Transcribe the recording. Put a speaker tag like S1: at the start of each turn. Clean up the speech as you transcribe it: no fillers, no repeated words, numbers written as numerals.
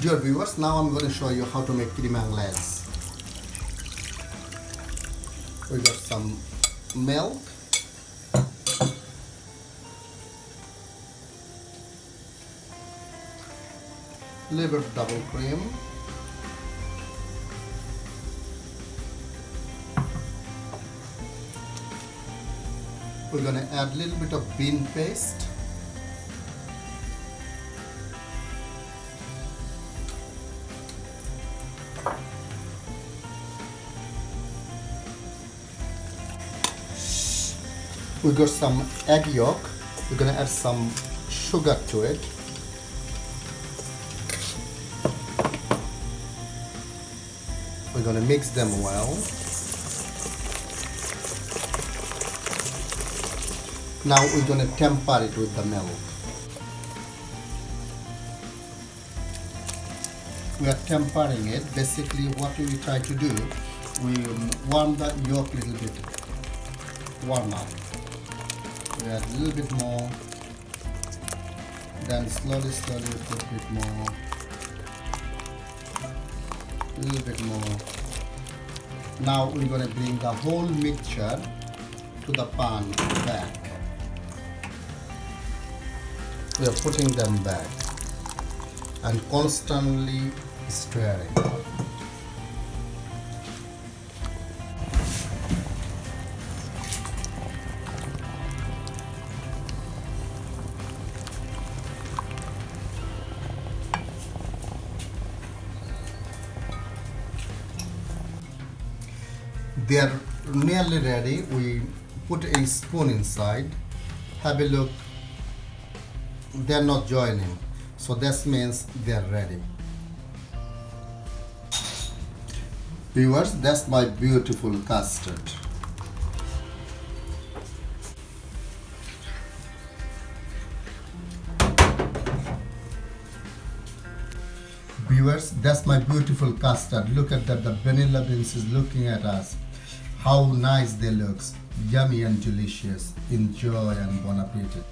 S1: Dear viewers, now I'm going to show you how to make Creme Anglaise. We got some milk, little bit of double cream, we're going to add a little bit of bean paste, we got some egg yolk, we're going to add some sugar to it, we're going to mix them well. Now we're going to temper it with the milk. We are tempering it. Basically what we try to do, we warm the yolk a little bit, warm up. We add a little bit more, then slowly put a bit more, a little bit more. Now we're going to bring the whole mixture to the pan back. We are putting them back and constantly stirring. They are nearly ready. We put a spoon inside. Have a look. They are not joining, so that means they are ready. Viewers, that's my beautiful custard. Viewers, that's my beautiful custard. Look at that, the vanilla beans is looking at us. How nice they look. Yummy and delicious. Enjoy and bon appetit.